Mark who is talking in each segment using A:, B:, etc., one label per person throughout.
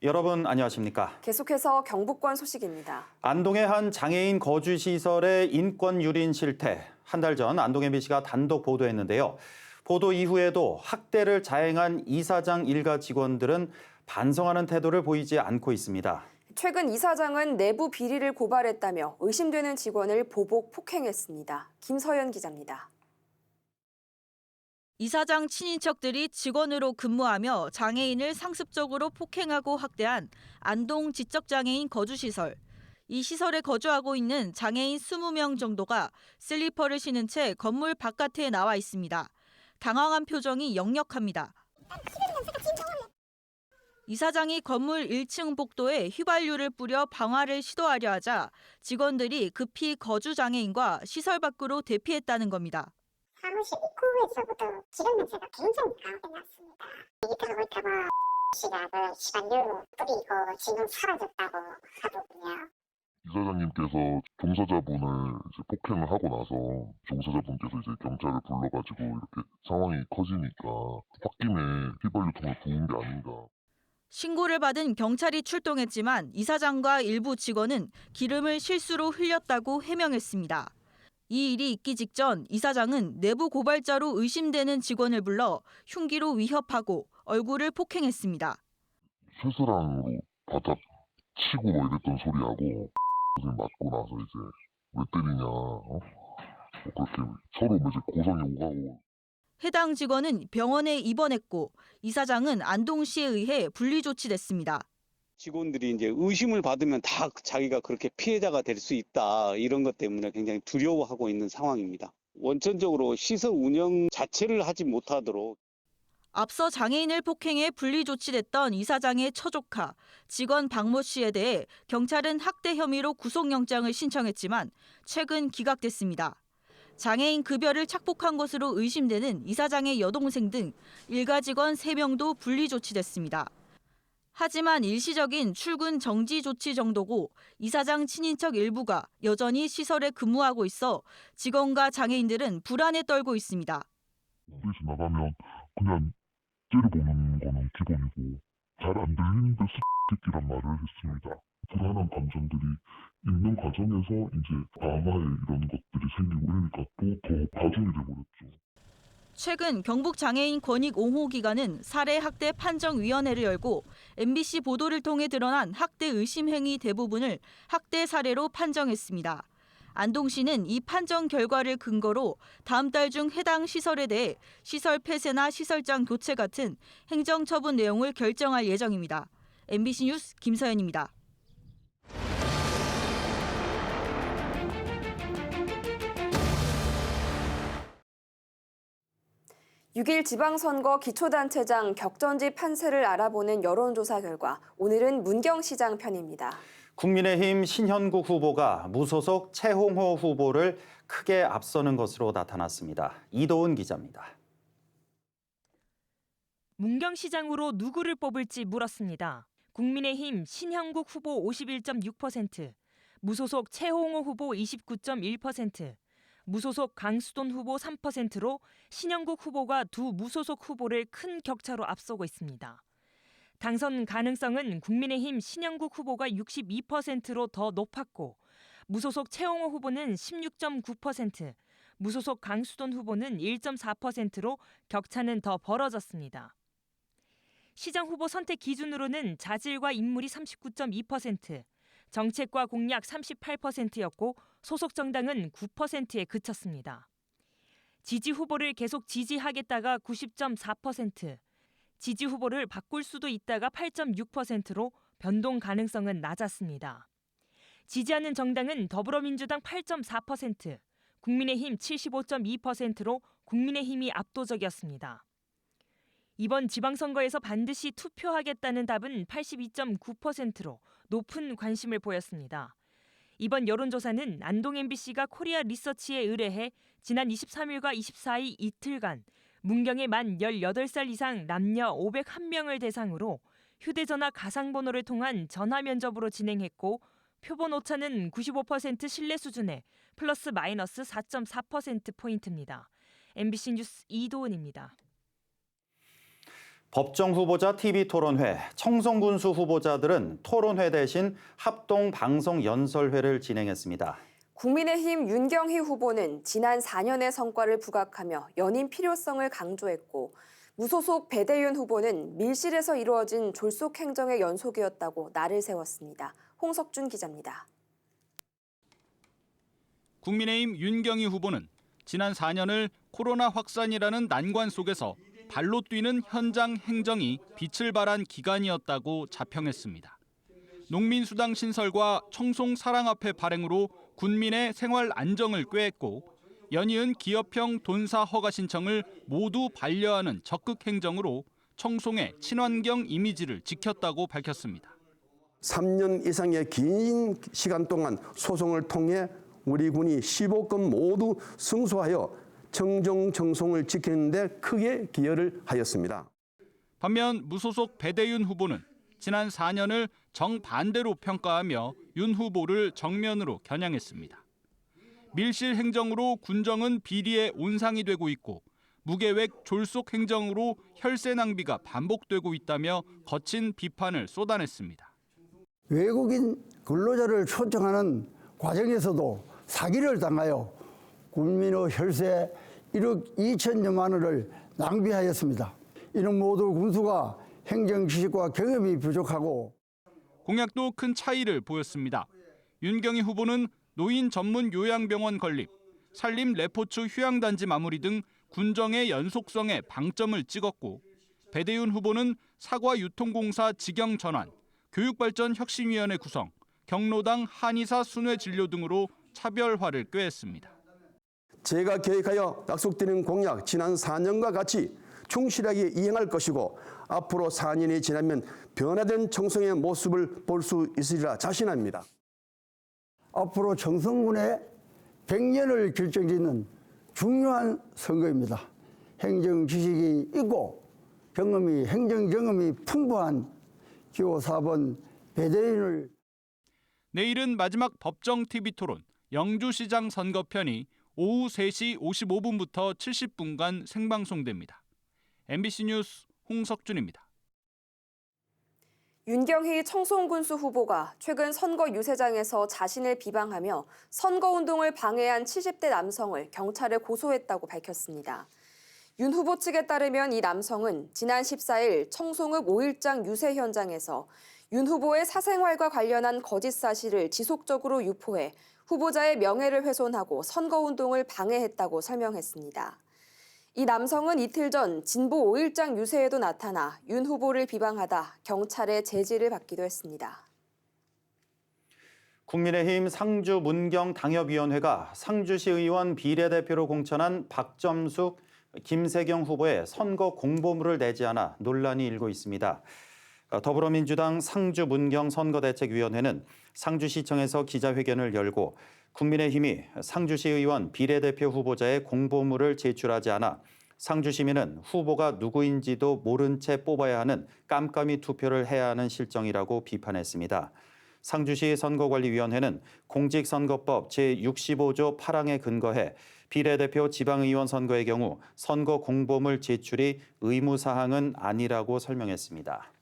A: 여러분 안녕하십니까?
B: 계속해서 경북권 소식입니다.
A: 안동의 한 장애인 거주시설의 인권 유린 실태. 한 달 전 안동 MBC가 단독 보도했는데요. 보도 이후에도 학대를 자행한 이사장 일가 직원들은 반성하는 태도를 보이지 않고 있습니다.
B: 최근 이사장은 내부 비리를 고발했다며 의심되는 직원을 보복 폭행했습니다. 김서연 기자입니다.
C: 이사장 친인척들이 직원으로 근무하며 장애인을 상습적으로 폭행하고 학대한 안동 지적장애인 거주시설. 이 시설에 거주하고 있는 장애인 20명 정도가 슬리퍼를 신은 채 건물 바깥에 나와 있습니다. 당황한 표정이 역력합니다. 이사장이 건물 1층 복도에 휘발유를 뿌려 방화를 시도하려 하자 직원들이 급히 거주장애인과 시설 밖으로 대피했다는 겁니다.
D: 사무실 입구에서부터 기름 냄새가 굉장히 강하게 났습니다. 이따가 볼까봐 씨가 휘발유 뿌리고 지금 사라졌다고 하더군요.
E: 이사장님께서 종사자분을 이제 폭행을 하고 나서 종사자분께서 이제 경찰을 불러가지고 이렇게 상황이 커지니까 홧김에 휘발유통을 부은 게 아닌가.
C: 신고를 받은 경찰이 출동했지만 이사장과 일부 직원은 기름을 실수로 흘렸다고 해명했습니다. 이 일이 있기 직전 이사장은 내부 고발자로 의심되는 직원을 불러 흉기로 위협하고 얼굴을 폭행했습니다.
E: 쇠사랑으로 바닥 치고 뭐 이랬던 소리하고 선생님 맞고 나서 이제 왜 때리냐, 뭐 그렇게 서로 이제 고성이 오가고.
C: 해당 직원은 병원에 입원했고 이사장은 안동시에 의해 분리 조치됐습니다.
F: 직원들이 이제 의심을 받으면 다 자기가 그렇게 피해자가 될 수 있다, 이런 것 때문에 굉장히 두려워하고 있는 상황입니다. 원천적으로 시설 운영 자체를 하지 못하도록.
C: 앞서 장애인을 폭행해 분리 조치됐던 이사장의 처조카, 직원 박모 씨에 대해 경찰은 학대 혐의로 구속영장을 신청했지만 최근 기각됐습니다. 장애인 급여를 착복한 것으로 의심되는 이사장의 여동생 등 일가 직원 3명도 분리 조치됐습니다. 하지만 일시적인 출근 정지 조치 정도고 이사장 친인척 일부가 여전히 시설에 근무하고 있어 직원과 장애인들은 불안에 떨고 있습니다.
E: 오피스 나가면 그냥 째려보는 거는 기본이고 잘 안 들리는데 새끼란 말을 했습니다. 불안한 감정들이 있는 과정에서 이제 암화에 이런 것들이 생기고 이러니까 또 더 가중이 돼버렸죠.
C: 최근 경북장애인 권익 옹호 기관은 사례 학대 판정위원회를 열고 MBC 보도를 통해 드러난 학대 의심 행위 대부분을 학대 사례로 판정했습니다. 안동시는 이 판정 결과를 근거로 다음 달 중 해당 시설에 대해 시설 폐쇄나 시설장 교체 같은 행정처분 내용을 결정할 예정입니다. MBC 뉴스 김서연입니다.
B: 6일 지방선거 기초단체장 격전지 판세를 알아보는 여론조사 결과 오늘은 문경시장 편입니다.
A: 국민의힘 신현국 후보가 무소속 최홍호 후보를 크게 앞서는 것으로 나타났습니다. 이도훈 기자입니다.
G: 문경시장으로 누구를 뽑을지 물었습니다. 국민의힘 신현국 후보 51.6%, 무소속 최홍호 후보 29.1%, 무소속 강수돈 후보 3%로 신현국 후보가 두 무소속 후보를 큰 격차로 앞서고 있습니다. 당선 가능성은 국민의힘 신현국 후보가 62%로 더 높았고 무소속 최홍호 후보는 16.9%, 무소속 강수돈 후보는 1.4%로 격차는 더 벌어졌습니다. 시장 후보 선택 기준으로는 자질과 인물이 39.2%, 정책과 공약 38%였고 소속 정당은 9%에 그쳤습니다. 지지 후보를 계속 지지하겠다가 90.4%, 지지 후보를 바꿀 수도 있다가 8.6%로 변동 가능성은 낮았습니다. 지지하는 정당은 더불어민주당 8.4%, 국민의힘 75.2%로 국민의힘이 압도적이었습니다. 이번 지방선거에서 반드시 투표하겠다는 답은 82.9%로 높은 관심을 보였습니다. 이번 여론조사는 안동 MBC가 코리아 리서치에 의뢰해 지난 23일과 24일 이틀간 문경의 만 18살 이상 남녀 501명을 대상으로 휴대전화 가상번호를 통한 전화 면접으로 진행했고 표본 오차는 95% 신뢰 수준에 플러스 마이너스 4.4%포인트입니다. MBC 뉴스 이도은입니다.
A: 법정 후보자 TV토론회, 청송군수 후보자들은 토론회 대신 합동 방송 연설회를 진행했습니다.
B: 국민의힘 윤경희 후보는 지난 4년의 성과를 부각하며 연임 필요성을 강조했고 무소속 배대윤 후보는 밀실에서 이루어진 졸속 행정의 연속이었다고 날을 세웠습니다. 홍석준 기자입니다.
H: 국민의힘 윤경희 후보는 지난 4년을 코로나 확산이라는 난관 속에서 발로 뛰는 현장 행정이 빛을 발한 기간이었다고 자평했습니다. 농민수당 신설과 청송 사랑화폐 발행으로 군민의 생활 안정을 꾀했고 연이은 기업형 돈사 허가 신청을 모두 반려하는 적극 행정으로 청송의 친환경 이미지를 지켰다고 밝혔습니다.
I: 3년 이상의 긴 시간 동안 소송을 통해 우리 군이 15건 모두 승소하여 청정 청송을 지키는 데 크게 기여를 하였습니다.
H: 반면 무소속 배대윤 후보는 지난 4년을 정반대로 평가하며 윤 후보를 정면으로 겨냥했습니다. 밀실 행정으로 군정은 비리의 온상이 되고 있고 무계획 졸속 행정으로 혈세 낭비가 반복되고 있다며 거친 비판을 쏟아냈습니다.
J: 외국인 근로자를 초청하는 과정에서도 사기를 당하여 국민의 혈세 1억 2천여만 원을 낭비하였습니다. 이는 모두 군수가 행정 지식과 경험이 부족하고
H: 공약도 큰 차이를 보였습니다. 윤경희 후보는 노인 전문 요양병원 건립, 산림 레포츠 휴양단지 마무리 등 군정의 연속성에 방점을 찍었고 배대윤 후보는 사과 유통공사 직영 전환, 교육발전 혁신위원회 구성, 경로당 한의사 순회 진료 등으로 차별화를 꾀했습니다.
I: 제가 계획하여 약속드린 공약 지난 4년과 같이 충실하게 이행할 것이고 앞으로 4년이 지나면 변화된 청송의 모습을 볼 수 있으리라 자신합니다.
J: 앞으로 청송군의 100년을 결정짓는 중요한 선거입니다. 행정 지식이 있고 행정 경험이 풍부한 기호 4번 배대윤을
H: 내일은 마지막 법정 TV 토론 영주시장 선거편이 오후 3시 55분부터 70분간 생방송됩니다. MBC 뉴스 홍석준입니다.
B: 윤경희 청송군수 후보가 최근 선거 유세장에서 자신을 비방하며 선거운동을 방해한 70대 남성을 경찰에 고소했다고 밝혔습니다. 윤 후보 측에 따르면 이 남성은 지난 14일 청송읍 5일장 유세 현장에서 윤 후보의 사생활과 관련한 거짓 사실을 지속적으로 유포해 후보자의 명예를 훼손하고 선거운동을 방해했다고 설명했습니다. 이 남성은 이틀 전 진보 5일장 유세에도 나타나 윤 후보를 비방하다 경찰의 제지를 받기도 했습니다.
A: 국민의힘 상주 문경 당협위원회가 상주시 의원 비례대표로 공천한 박점숙, 김세경 후보의 선거 공보물을 내지 않아 논란이 일고 있습니다. 더불어민주당 상주 문경 선거대책위원회는 상주시청에서 기자회견을 열고 국민의힘이 상주시 의원 비례대표 후보자의 공보물을 제출하지 않아 상주 시민은 후보가 누구인지도 모른 채 뽑아야 하는 깜깜이 투표를 해야 하는 실정이라고 비판했습니다. 상주시 선거관리위원회는 공직선거법 제65조 8항에 근거해 비례대표 지방의원 선거의 경우 선거 공보물 제출이 의무사항은 아니라고 설명했습니다.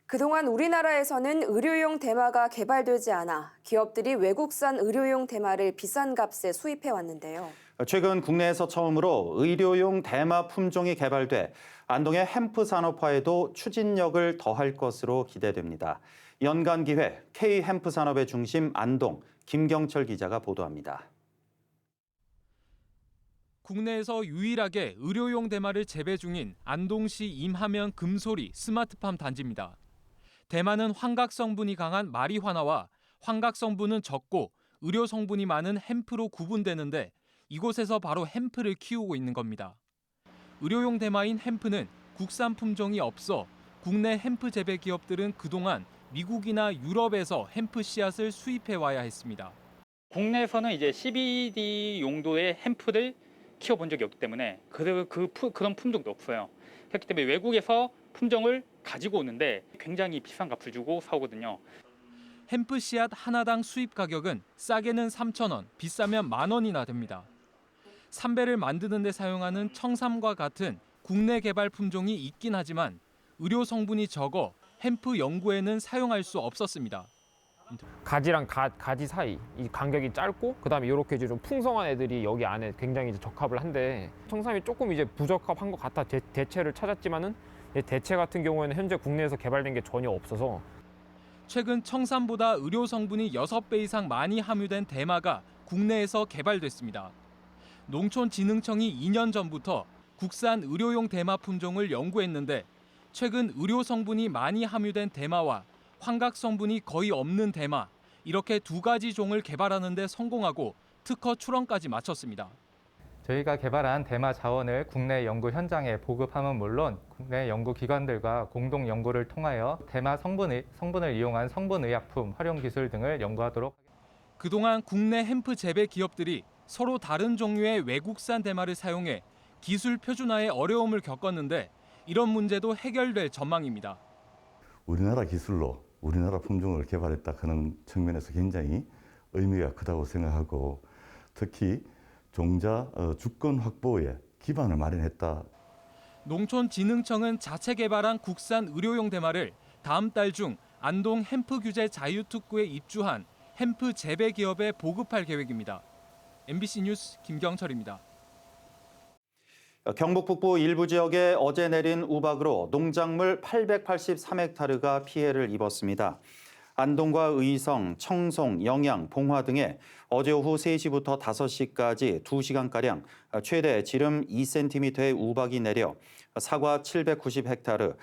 B: 그동안 우리나라에서는 의료용 대마가 개발되지 않아 기업들이 외국산 의료용 대마를 비싼 값에 수입해 왔는데요.
A: 최근 국내에서 처음으로 의료용 대마 품종이 개발돼 안동의 햄프 산업화에도 추진력을 더할 것으로 기대됩니다. 연간 기획 K 햄프 산업의 중심 안동 김경철 기자가 보도합니다.
K: 국내에서 유일하게 의료용 대마를 재배 중인 안동시 임하면 금소리 스마트팜 단지입니다. 대마는 환각 성분이 강한 마리화나와 환각 성분은 적고 의료 성분이 많은 햄프로 구분되는데 이곳에서 바로 햄프를 키우고 있는 겁니다. 의료용 대마인 햄프는 국산 품종이 없어 국내 햄프 재배 기업들은 그동안 미국이나 유럽에서 햄프 씨앗을 수입해 와야 했습니다.
L: 국내에서는 이제 CBD 용도의 햄프를 키워본 적이 없기 때문에 그런 품종도 없어요. 그렇기 때문에 외국에서 품종을 가지고 오는데 굉장히 비싼 값을 주고 사오거든요.
K: 햄프 씨앗 하나당 수입 가격은 싸게는 3,000원, 비싸면 10,000원이나 됩니다. 삼배를 만드는 데 사용하는 청삼과 같은 국내 개발 품종이 있긴 하지만 의료 성분이 적어 햄프 연구에는 사용할 수 없었습니다.
M: 가지랑 가지 사이 이 간격이 짧고 그다음에 이렇게 이제 좀 풍성한 애들이 여기 안에 굉장히 이제 적합을 한데 청삼이 조금 이제 부적합한 것 같아 대체를 찾았지만은 대체 같은 경우에는 현재 국내에서 개발된 게 전혀 없어서
K: 최근 청삼보다 의료 성분이 6배 이상 많이 함유된 대마가 국내에서 개발됐습니다. 농촌진흥청이 2년 전부터 국산 의료용 대마 품종을 연구했는데 최근 의료 성분이 많이 함유된 대마와 환각 성분이 거의 없는 대마 이렇게 두 가지 종을 개발하는 데 성공하고 특허 출원까지 마쳤습니다.
N: 저희가 개발한 대마 자원을 국내 연구 현장에 보급함은 물론 국내 연구기관들과 공동 연구를 통하여 대마 성분을 이용한 성분의약품 활용 기술 등을 연구하도록 하겠습니다.
K: 그동안 국내 햄프 재배 기업들이 서로 다른 종류의 외국산 대마를 사용해 기술 표준화에 어려움을 겪었는데 이런 문제도 해결될 전망입니다.
O: 우리나라 기술로 우리나라 품종을 개발했다 하는 측면에서 굉장히 의미가 크다고 생각하고 특히 종자 주권 확보에 기반을 마련했다.
K: 농촌진흥청은 자체 개발한 국산 의료용 대마를 다음 달 중 안동 햄프 규제 자유특구에 입주한 햄프 재배 기업에 보급할 계획입니다. MBC 뉴스 김경철입니다.
A: 경북 북부 일부 지역에 어제 내린 우박으로 농작물 883헥타르가 피해를 입었습니다. 안동과 의성, 청송, 영양, 봉화 등에 어제 오후 3시부터 5시까지 2시간가량 최대 지름 2cm의 우박이 내려 사과 790헥타르,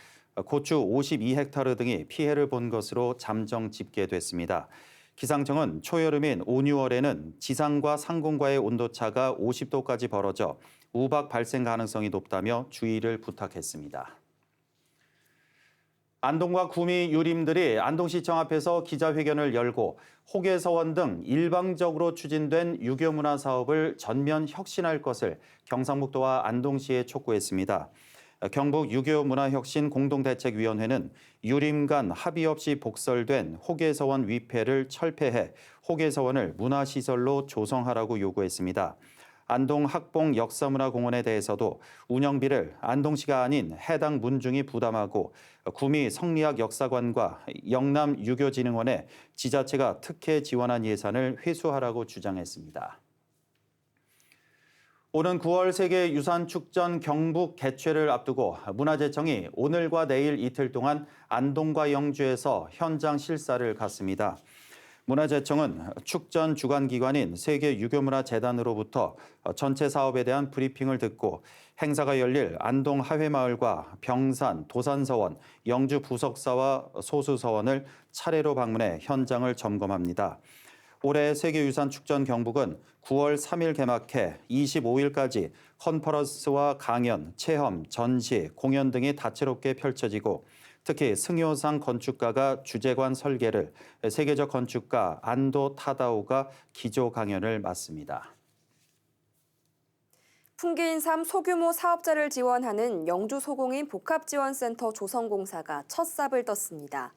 A: 고추 52헥타르 등이 피해를 본 것으로 잠정 집계됐습니다. 기상청은 초여름인 5, 6월에는 지상과 상공과의 온도차가 50도까지 벌어져 우박 발생 가능성이 높다며 주의를 부탁했습니다. 안동과 구미 유림들이 안동시청 앞에서 기자회견을 열고 호계서원 등 일방적으로 추진된 유교문화 사업을 전면 혁신할 것을 경상북도와 안동시에 촉구했습니다. 경북 유교문화혁신 공동대책위원회는 유림 간 합의 없이 복설된 호계서원 위패를 철폐해 호계서원을 문화시설로 조성하라고 요구했습니다. 안동 학봉 역사문화공원에 대해서도 운영비를 안동시가 아닌 해당 문중이 부담하고 구미 성리학 역사관과 영남 유교진흥원에 지자체가 특혜 지원한 예산을 회수하라고 주장했습니다. 오는 9월 세계유산축전 경북 개최를 앞두고 문화재청이 오늘과 내일 이틀 동안 안동과 영주에서 현장 실사를 갖습니다. 문화재청은 축전 주관기관인 세계유교문화재단으로부터 전체 사업에 대한 브리핑을 듣고 행사가 열릴 안동 하회마을과 병산, 도산서원, 영주 부석사와 소수서원을 차례로 방문해 현장을 점검합니다. 올해 세계유산축전 경북은 9월 3일 개막해 25일까지 컨퍼런스와 강연, 체험, 전시, 공연 등이 다채롭게 펼쳐지고 특히 승효상 건축가가 주재관 설계를 세계적 건축가 안도 타다오가 기조 강연을 맡습니다.
B: 풍기인 3 소규모 사업자를 지원하는 영주 소공인 복합지원센터 조성공사가 첫 삽을 떴습니다.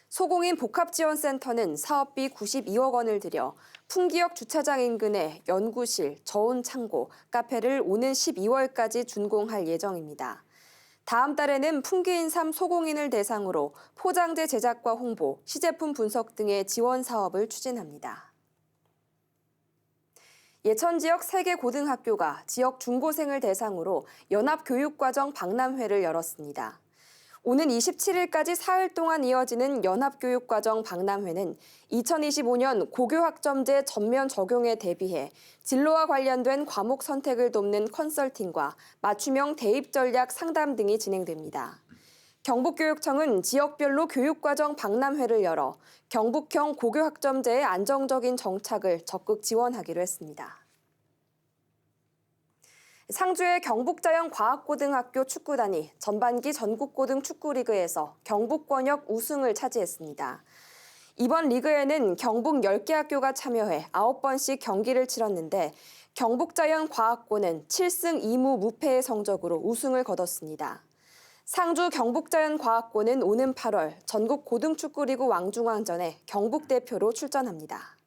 B: 소공인 복합지원센터는 사업비 92억 원을 들여 풍기역 주차장 인근에 연구실, 저온창고, 카페를 오는 12월까지 준공할 예정입니다. 다음 달에는 풍기인 3 소공인을 대상으로 포장재 제작과 홍보, 시제품 분석 등의 지원 사업을 추진합니다. 예천 지역 3개 고등학교가 지역 중고생을 대상으로 연합교육과정 박람회를 열었습니다. 오는 27일까지 사흘 동안 이어지는 연합교육과정 박람회는 2025년 고교학점제 전면 적용에 대비해 진로와 관련된 과목 선택을 돕는 컨설팅과 맞춤형 대입 전략 상담 등이 진행됩니다. 경북교육청은 지역별로 교육과정 박람회를 열어 경북형 고교학점제의 안정적인 정착을 적극 지원하기로 했습니다. 상주의 경북자연과학고등학교 축구단이 전반기 전국고등 축구리그에서 경북권역 우승을 차지했습니다. 이번 리그에는 경북 10개 학교가 참여해 9번씩 경기를 치렀는데 경북자연과학고는 7승 2무 무패의 성적으로 우승을 거뒀습니다. 상주 경북자연과학고는 오는 8월 전국 고등축구리그 왕중왕전에 경북 대표로 출전합니다.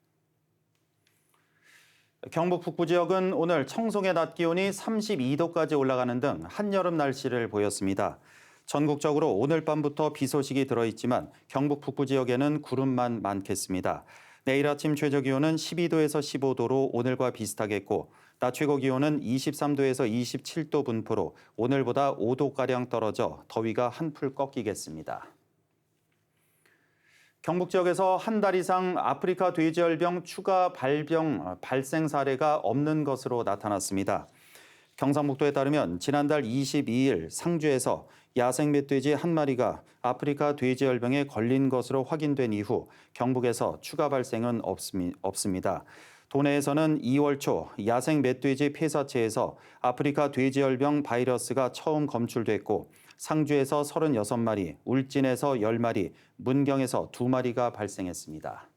A: 경북 북부 지역은 오늘 청송의 낮 기온이 32도까지 올라가는 등 한여름 날씨를 보였습니다. 전국적으로 오늘 밤부터 비 소식이 들어있지만 경북 북부 지역에는 구름만 많겠습니다. 내일 아침 최저 기온은 12도에서 15도로 오늘과 비슷하겠고 낮 최고 기온은 23도에서 27도 분포로 오늘보다 5도가량 떨어져 더위가 한풀 꺾이겠습니다. 경북 지역에서 한 달 이상 아프리카 돼지열병 추가 발생 사례가 없는 것으로 나타났습니다. 경상북도에 따르면 지난달 22일 상주에서 야생 멧돼지 한 마리가 아프리카 돼지열병에 걸린 것으로 확인된 이후 경북에서 추가 발생은 없습니다. 도내에서는 2월 초 야생 멧돼지 폐사체에서 아프리카 돼지열병 바이러스가 처음 검출됐고 상주에서 36마리, 울진에서 10마리, 문경에서 2마리가 발생했습니다.